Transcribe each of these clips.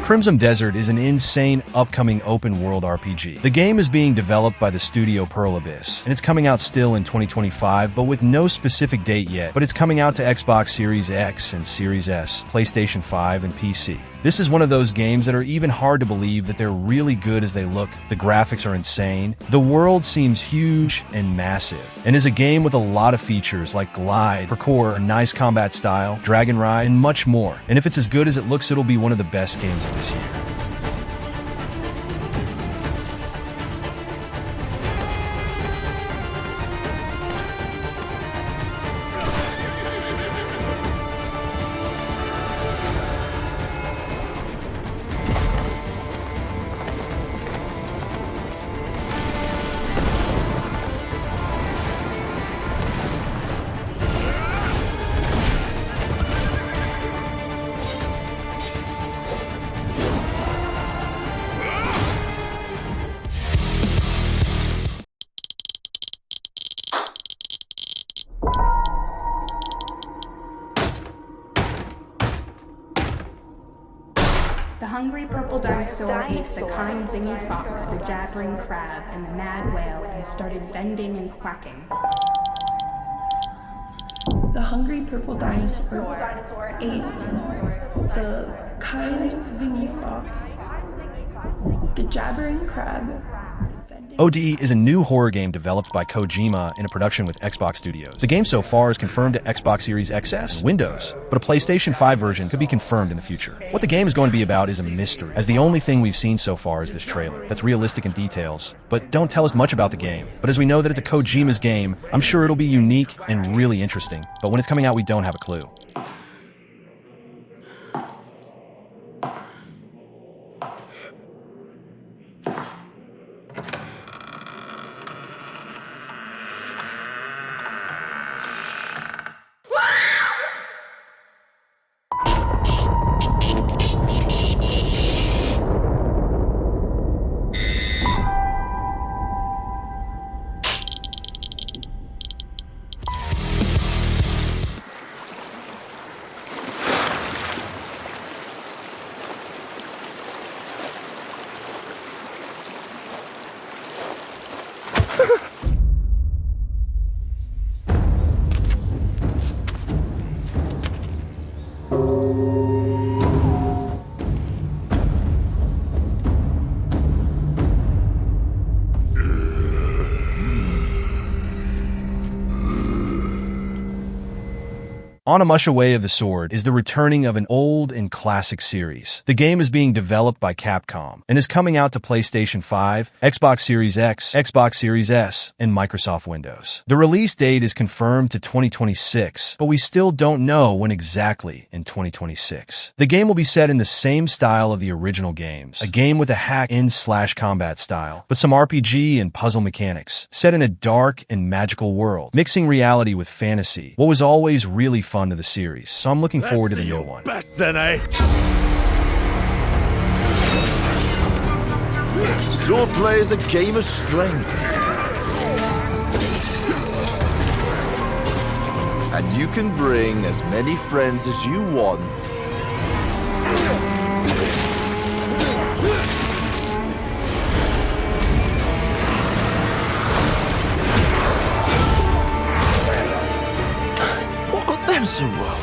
Crimson Desert is an insane upcoming open-world RPG. The game is being developed by the studio Pearl Abyss, and it's coming out still in 2025, but with no specific date yet. But it's coming out to Xbox Series X and Series S, PlayStation 5, and PC. This is one of those games that are even hard to believe that they're really good as they look. The graphics are insane. The world seems huge and massive, and is a game with a lot of features like glide, parkour, a nice combat style, dragon ride, and much more. And if it's as good as it looks, it'll be one of the best games of this year. The hungry purple dinosaur ate the kind zingy fox, the jabbering crab, and the mad whale, and started vending and quacking. The hungry purple dinosaur ate the kind zingy fox, the jabbering crab. ODE is a new horror game developed by Kojima in a production with Xbox Studios. The game so far is confirmed to Xbox Series XS and Windows, but a PlayStation 5 version could be confirmed in the future. What the game is going to be about is a mystery, as the only thing we've seen so far is this trailer that's realistic in details, but don't tell us much about the game. But as we know that it's a Kojima's game, I'm sure it'll be unique and really interesting, but when it's coming out we don't have a clue. On a Mush Away of the Sword is the returning of an old and classic series. The game is being developed by Capcom and is coming out to PlayStation 5, Xbox Series X, Xbox Series S, and Microsoft Windows. The release date is confirmed to 2026, but we still don't know when exactly in 2026. The game will be set in the same style of the original games, a game with a hack-in/combat style, but some RPG and puzzle mechanics, set in a dark and magical world, mixing reality with fantasy. What was always really fun to the series, so I'm looking forward to the new one. Best then, eh? Swordplay is a game of strength. And you can bring as many friends as you want. What got them so well?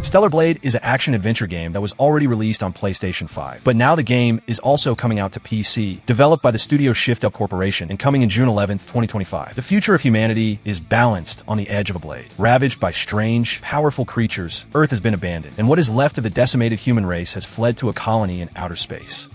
Stellar Blade is an action-adventure game that was already released on PlayStation 5, but now the game is also coming out to PC, developed by the studio Shift Up Corporation and coming in June 11th, 2025. The future of humanity is balanced on the edge of a blade. Ravaged by strange, powerful creatures, Earth has been abandoned, and what is left of the decimated human race has fled to a colony in outer space.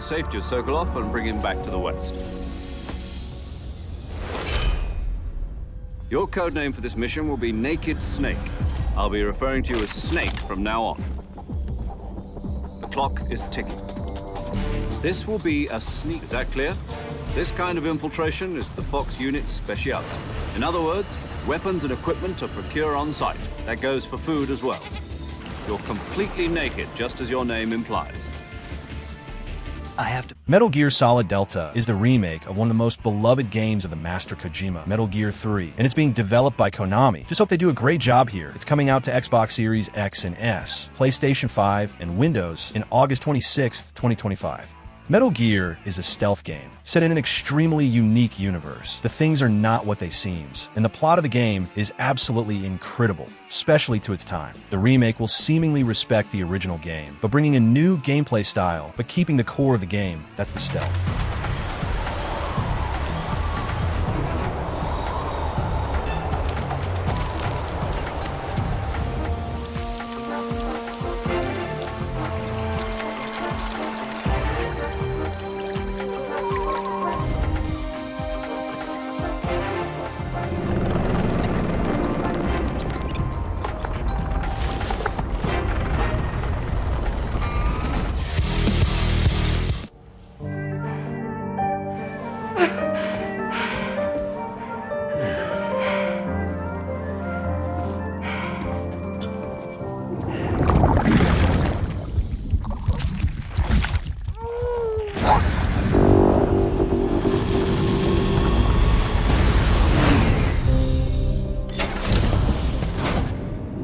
safe, just circle off and bring him back to the west. Your code name for this mission will be Naked Snake. I'll be referring to you as Snake from now on. The clock is ticking. This will be a sneak. Is that clear? This kind of infiltration is the Fox unit's speciality. In other words, weapons and equipment to procure on site. That goes for food as well. You're completely naked, just as your name implies. Metal Gear Solid Delta is the remake of one of the most beloved games of the master Kojima, Metal Gear 3, and it's being developed by Konami. Just hope they do a great job here. It's coming out to Xbox Series X and S, PlayStation 5, and Windows in August 26, 2025. Metal Gear is a stealth game, set in an extremely unique universe. The things are not what they seem, and the plot of the game is absolutely incredible, especially to its time. The remake will seemingly respect the original game, but bringing a new gameplay style, but keeping the core of the game, that's the stealth.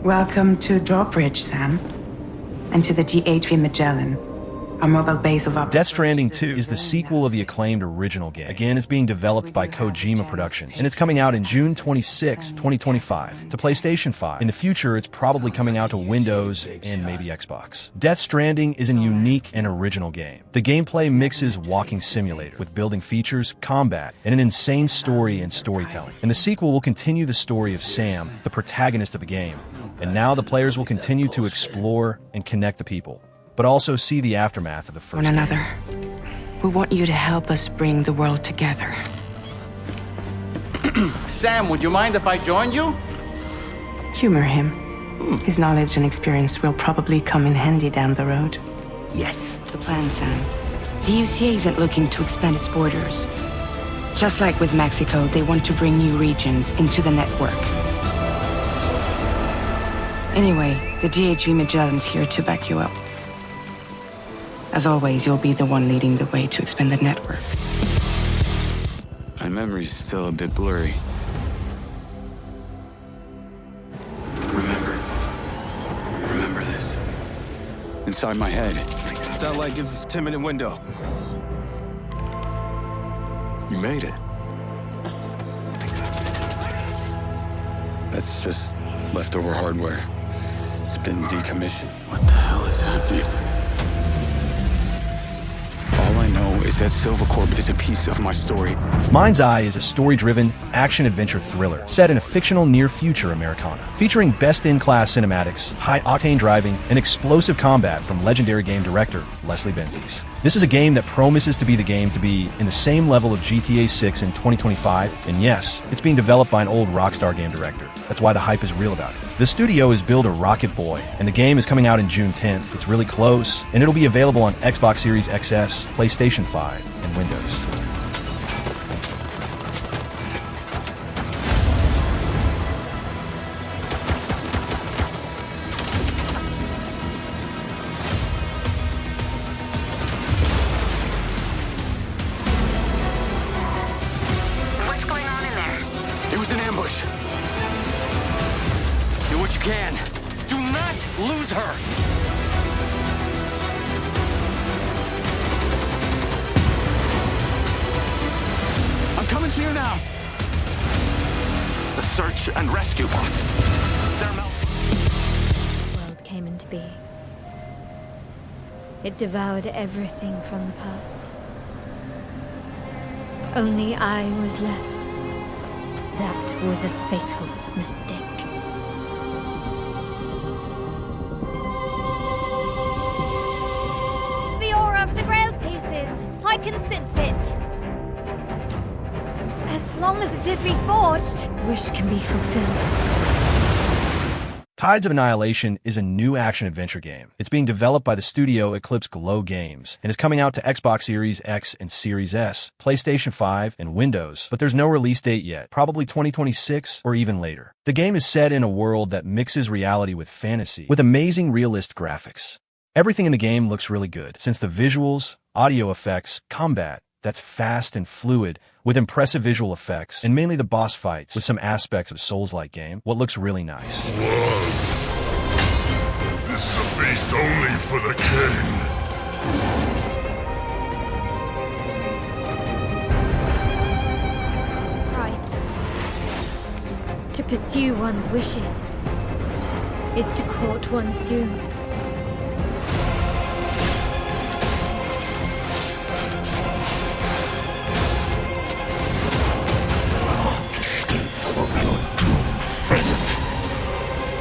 Welcome to Drawbridge, Sam, and to the GHV Magellan, our mobile base of operations. Death Stranding 2 is the sequel of the acclaimed original game. Again, it's being developed by Kojima Productions, and it's coming out in June 26, 2025, to PlayStation 5. In the future, it's probably coming out to Windows and maybe Xbox. Death Stranding is a unique and original game. The gameplay mixes walking simulator with building features, combat, and an insane story and storytelling. And the sequel will continue the story of Sam, the protagonist of the game, and now the players will continue to explore and connect the people, but also see the aftermath of the first One another. We want you to help us bring the world together. Sam, would you mind if I joined you? Humor him. His knowledge and experience will probably come in handy down the road. Yes. The plan, Sam. The UCA isn't looking to expand its borders. Just like with Mexico, they want to bring new regions into the network. Anyway, the GHV Magellan's here to back you up. As always, you'll be the one leading the way to expand the network. My memory's still a bit blurry. Remember this. Inside my head. Satellite gives us a 10-minute window. You made it. That's just leftover hardware. It's been decommissioned. What the hell is happening? All I know is that Silvercorp is a piece of my story. Mind's Eye is a story-driven, action-adventure thriller set in a fictional near-future Americana, featuring best-in-class cinematics, high-octane driving, and explosive combat from legendary game director Leslie Benzies. This is a game that promises to be the game to be in the same level of GTA 6 in 2025, and yes, it's being developed by an old Rockstar game director. That's why the hype is real about it. The studio is built a Rocket Boy, and the game is coming out in June 10th. It's really close, and it'll be available on Xbox Series XS, PlayStation 5, and Windows. What's going on in there? It was an ambush. Do what you can. Do not lose her. I'm coming to you now. The search and rescue bots. They're The world came into being. It devoured everything from the past. Only I was left. That was a fatal mistake. It's the aura of the Grail pieces. can sense it. As long as it is reforged. Wish can be fulfilled. Tides of Annihilation is a new action-adventure game. It's being developed by the studio Eclipse Glow Games and is coming out to Xbox Series X and Series S, PlayStation 5, and Windows, but there's no release date yet, probably 2026 or even later. The game is set in a world that mixes reality with fantasy, with amazing realist graphics. Everything in the game looks really good, since the visuals, audio effects, combat, that's fast and fluid, with impressive visual effects, and mainly the boss fights, with some aspects of Souls-like game, what looks really nice. This is a feast only for the king. Price. To pursue one's wishes is to court one's doom.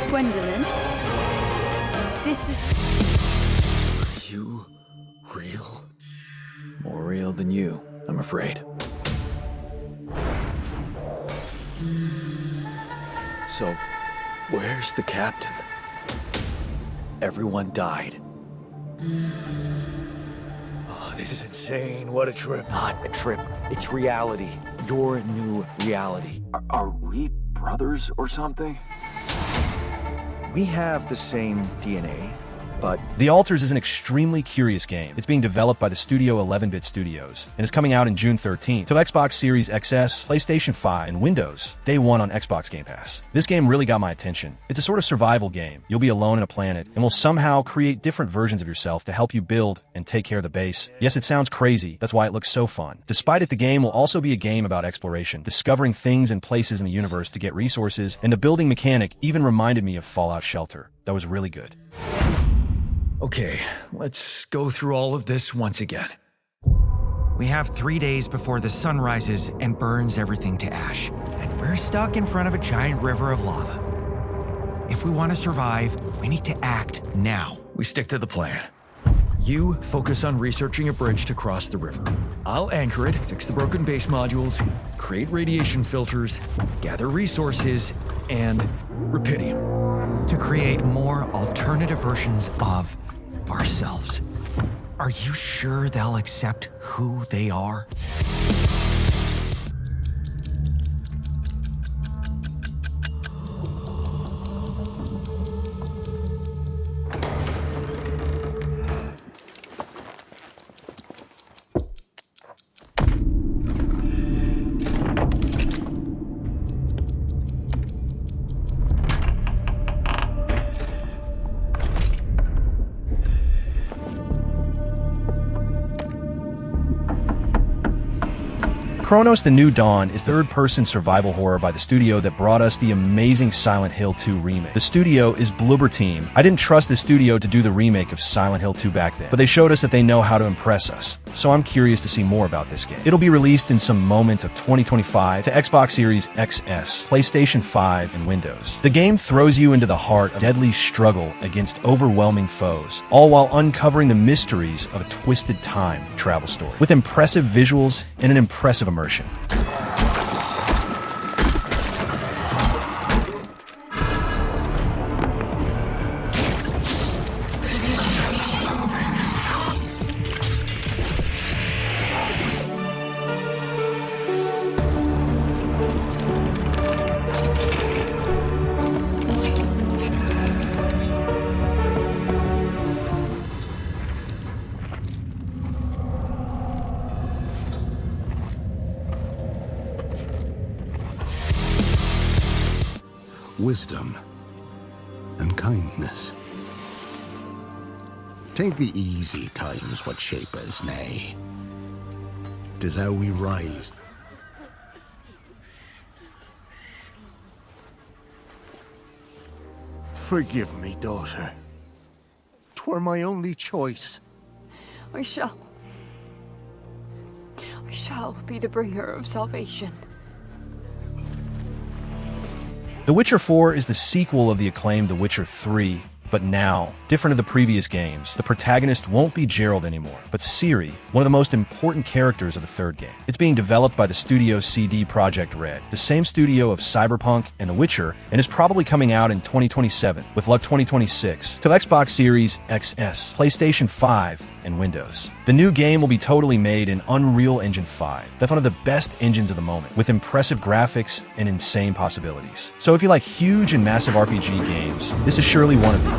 Gwendolyn, this is... Are you real? More real than you, I'm afraid. So, where's the captain? Everyone died. Oh, this is insane. What a trip. Not a trip. It's reality. Your new reality. Are we brothers or something? We have the same DNA, but... The Alters is an extremely curious game. It's being developed by the studio 11-Bit Studios, and is coming out in June 13th to Xbox Series XS, PlayStation 5, and Windows, day one on Xbox Game Pass. This game really got my attention. It's a sort of survival game. You'll be alone on a planet, and will somehow create different versions of yourself to help you build and take care of the base. Yes, it sounds crazy. That's why it looks so fun. Despite it, the game will also be a game about exploration, discovering things and places in the universe to get resources, and the building mechanic even reminded me of Fallout Shelter. That was really good. Okay, let's go through all of this once again. We have 3 days before the sun rises and burns everything to ash, and we're stuck in front of a giant river of lava. If we want to survive, we need to act now. We stick to the plan. You focus on researching a bridge to cross the river. I'll anchor it, fix the broken base modules, create radiation filters, gather resources, and Rapidium. To create more alternative versions of ourselves. Are you sure they'll accept who they are? Chronos: The New Dawn is third-person survival horror by the studio that brought us the amazing Silent Hill 2 remake. The studio is Bloober Team. I didn't trust the studio to do the remake of Silent Hill 2 back then, but they showed us that they know how to impress us. So I'm curious to see more about this game. It'll be released in some moment of 2025 to Xbox Series XS, PlayStation 5, and Windows. The game throws you into the heart of a deadly struggle against overwhelming foes, all while uncovering the mysteries of a twisted time travel story, with impressive visuals and an impressive immersion. Wisdom and kindness. Take the easy times what shape us, nay. 'Tis how we rise. Forgive me, daughter. 'Twere my only choice. I shall be the bringer of salvation. The Witcher 4 is the sequel of the acclaimed The Witcher 3, But now, different of the previous games, the protagonist won't be Gerald anymore, but Ciri, one of the most important characters of the third game. It's being developed by the studio CD Projekt Red, the same studio of Cyberpunk and The Witcher, and is probably coming out in 2027, with luck 2026, to Xbox Series XS, PlayStation 5, and Windows. The new game will be totally made in Unreal Engine 5. That's one of the best engines of the moment, with impressive graphics and insane possibilities. So if you like huge and massive RPG games, this is surely one of these.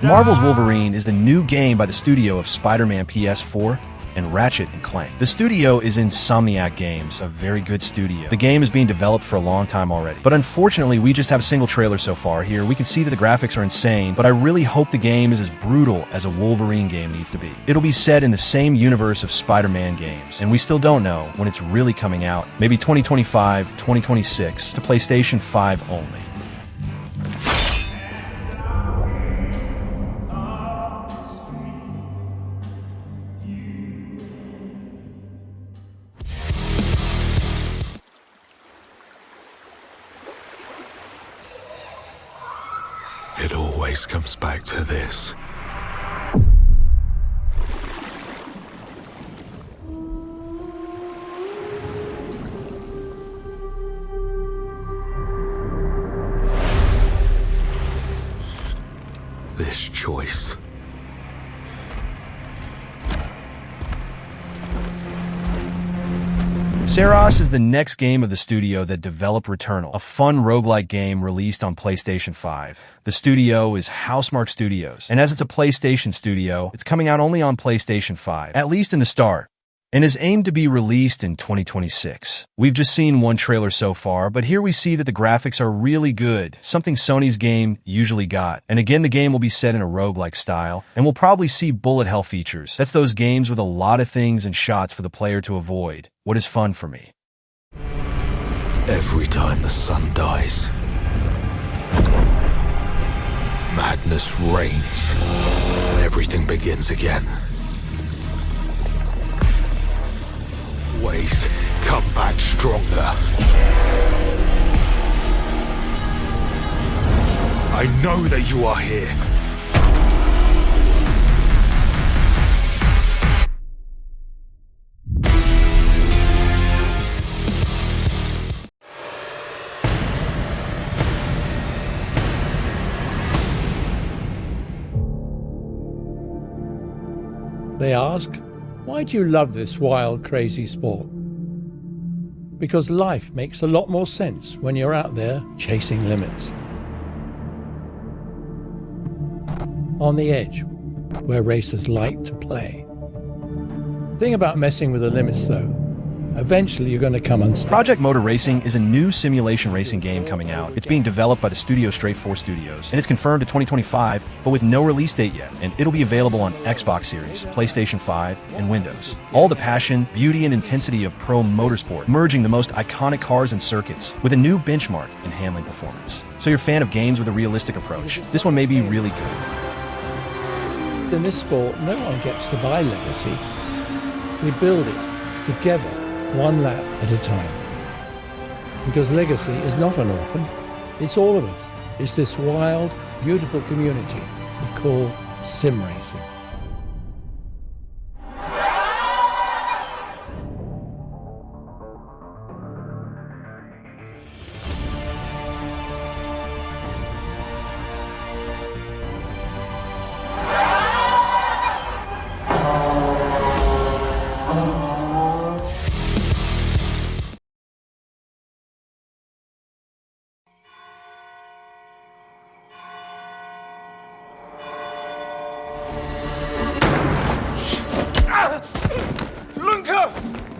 Marvel's Wolverine is the new game by the studio of Spider-Man PS4 and Ratchet & Clank. The studio is Insomniac Games, a very good studio. The game is being developed for a long time already. But unfortunately, we just have a single trailer so far here. We can see that the graphics are insane, but I really hope the game is as brutal as a Wolverine game needs to be. It'll be set in the same universe of Spider-Man games, and we still don't know when it's really coming out. Maybe 2025, 2026, to PlayStation 5 only. It always comes back to this. This choice. Saros is the next game of the studio that developed Returnal, a fun roguelike game released on PlayStation 5. The studio is Housemarque Studios, and as it's a PlayStation studio, it's coming out only on PlayStation 5, at least in the start, and is aimed to be released in 2026. We've just seen one trailer so far, but here we see that the graphics are really good, something Sony's game usually got. And again, the game will be set in a roguelike style, and we'll probably see bullet hell features. That's those games with a lot of things and shots for the player to avoid. What is fun for me? Every time the sun dies, madness reigns, and everything begins again. Always come back stronger. I know that you are here. They ask, why do you love this wild, crazy sport? Because life makes a lot more sense when you're out there chasing limits. On the edge, where racers like to play. The thing about messing with the limits, though, eventually you're going to come unstuck. Project Motor Racing is a new simulation racing game coming out. It's being developed by the studio Straight 4 Studios, and it's confirmed to 2025, but with no release date yet, and it'll be available on Xbox Series, PlayStation 5, and Windows. All the passion, beauty, and intensity of pro motorsport, merging the most iconic cars and circuits with a new benchmark in handling performance. So you're a fan of games with a realistic approach, this one may be really good. In this sport, no one gets to buy legacy. We build it together, one lap at a time. Because legacy is not an orphan, it's all of us. It's this wild, beautiful community we call sim racing.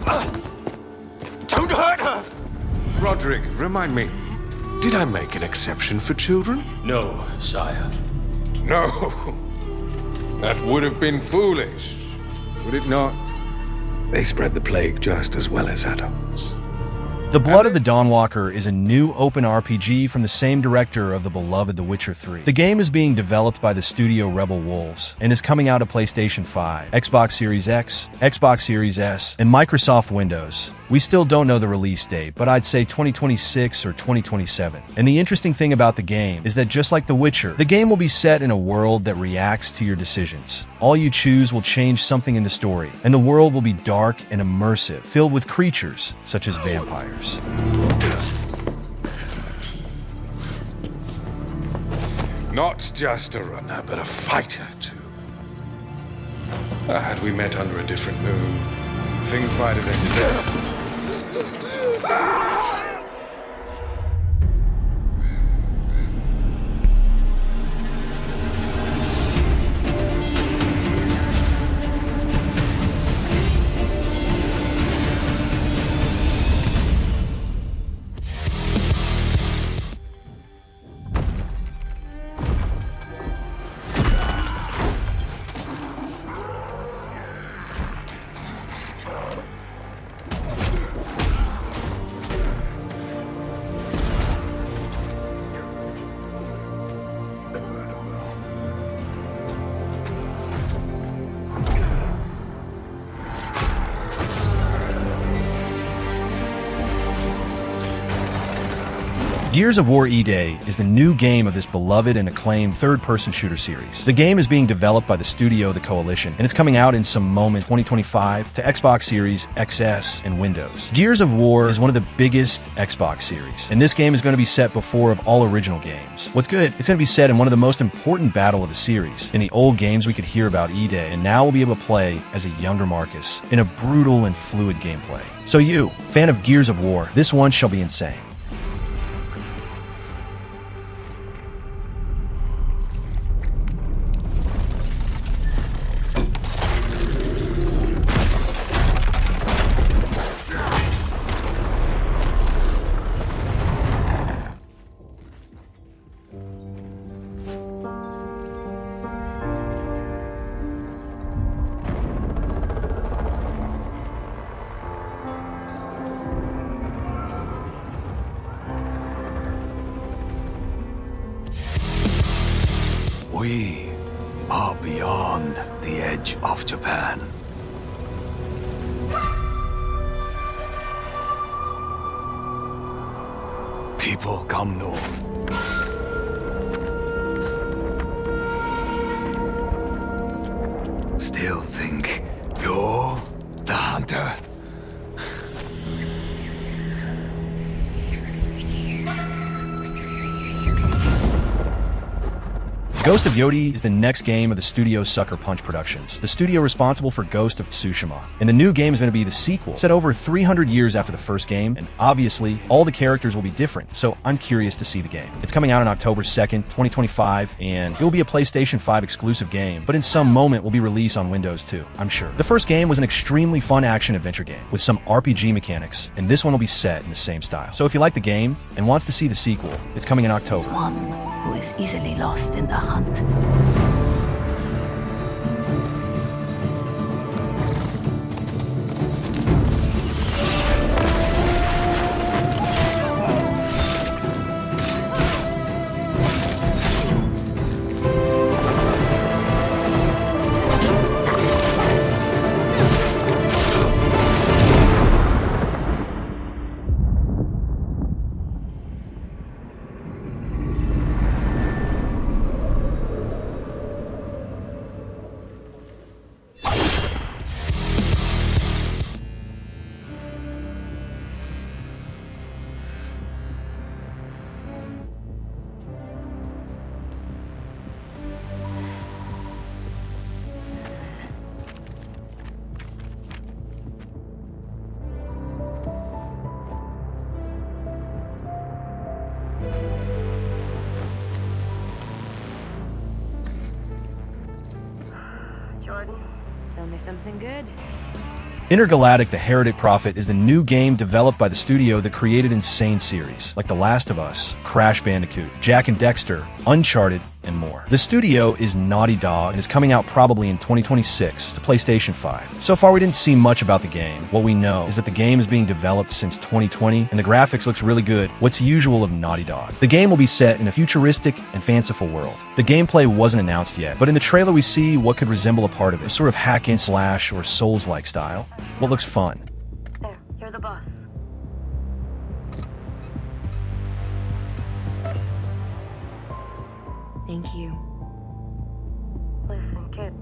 Don't hurt her! Roderick, remind me, did I make an exception for children? No, sire. No. That would have been foolish, would it not? They spread the plague just as well as adults. The Blood of the Dawnwalker is a new open RPG from the same director of the beloved The Witcher 3. The game is being developed by the studio Rebel Wolves and is coming out to PlayStation 5, Xbox Series X, Xbox Series S, and Microsoft Windows. We still don't know the release date, but I'd say 2026 or 2027. And the interesting thing about the game is that just like The Witcher, the game will be set in a world that reacts to your decisions. All you choose will change something in the story, and the world will be dark and immersive, filled with creatures such as vampires. Not just a runner, but a fighter, too. Had we met under a different moon, things might have ended there. Gears of War E-Day is the new game of this beloved and acclaimed third-person shooter series. The game is being developed by the studio The Coalition, and it's coming out in some moment 2025 to Xbox Series XS and Windows. Gears of War is one of the biggest Xbox series, and this game is going to be set before of all original games. What's good, it's going to be set in one of the most important battles of the series. In the old games we could hear about E-Day, and now we'll be able to play as a younger Marcus in a brutal and fluid gameplay. So you, fan of Gears of War, this one shall be insane. We are beyond the edge of Japan. People come north. Still think you're the hunter? Ghost of Yodi is the next game of the studio Sucker Punch Productions, the studio responsible for Ghost of Tsushima. And the new game is going to be the sequel, set over 300 years after the first game, and obviously, all the characters will be different, so I'm curious to see the game. It's coming out on October 2nd, 2025, and it will be a PlayStation 5 exclusive game, but in some moment will be released on Windows too, I'm sure. The first game was an extremely fun action-adventure game, with some RPG mechanics, and this one will be set in the same style. So if you like the game, and wants to see the sequel, it's coming in October. One who is easily lost in the hunt. Jordan, tell me something good. Intergalactic: The Heretic Prophet is the new game developed by the studio that created insane series like The Last of Us, Crash Bandicoot, Jak and Daxter, Uncharted, and more. The studio is Naughty Dog and is coming out probably in 2026 to PlayStation 5. So far we didn't see much about the game. What we know is that the game is being developed since 2020 and the graphics looks really good, what's usual of Naughty Dog. The game will be set in a futuristic and fanciful world. The gameplay wasn't announced yet, but in the trailer we see what could resemble a part of it, a sort of hack and slash or Souls-like style. What looks fun. There, you're the boss. Thank you. Listen, kid.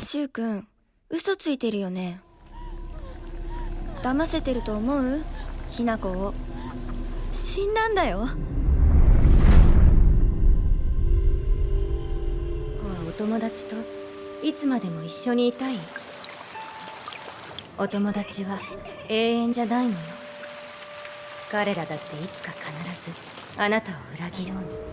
シュウ君、嘘ついてるよね。騙せてると思う？ひな子を。死んだんだよ。お友達といつまでも一緒にいたい？お友達は永遠じゃないのよ。彼らだっていつか必ずあなたを裏切ろうに。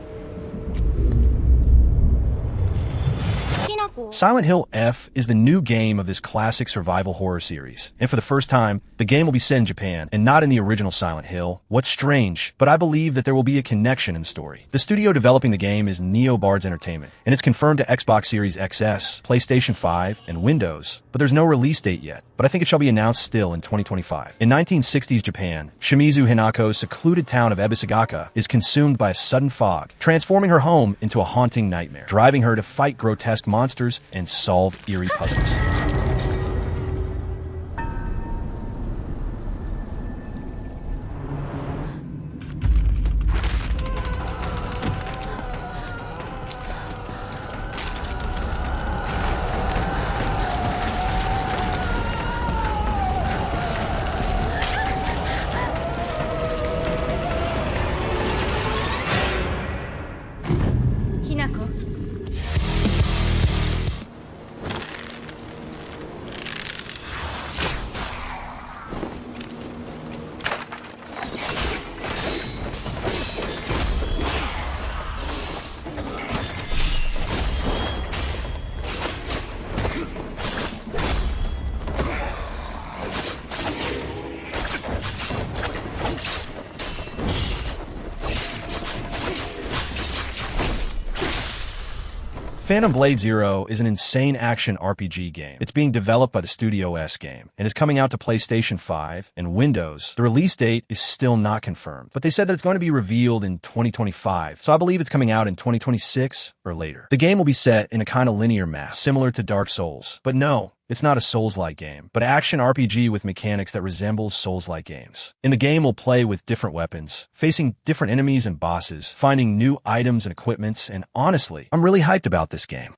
Silent Hill F is the new game of this classic survival horror series. And for the first time, the game will be set in Japan and not in the original Silent Hill. What's strange, but I believe that there will be a connection in the story. The studio developing the game is NeoBards Entertainment, and it's confirmed to Xbox Series XS, PlayStation 5, and Windows, but there's no release date yet. But I think it shall be announced still in 2025. In 1960s Japan, Shimizu Hinako's secluded town of Ebisagaka is consumed by a sudden fog, transforming her home into a haunting nightmare, driving her to fight grotesque monsters and solve eerie puzzles. Phantom Blade Zero is an insane action RPG game. It's being developed by the Studio S game and is coming out to PlayStation 5 and Windows. The release date is still not confirmed, but they said that it's going to be revealed in 2025, so I believe it's coming out in 2026 or later. The game will be set in a kind of linear map, similar to Dark Souls, but no, it's not a Souls-like game, but action RPG with mechanics that resembles Souls-like games. In the game, we'll play with different weapons, facing different enemies and bosses, finding new items and equipments, and honestly, I'm really hyped about this game.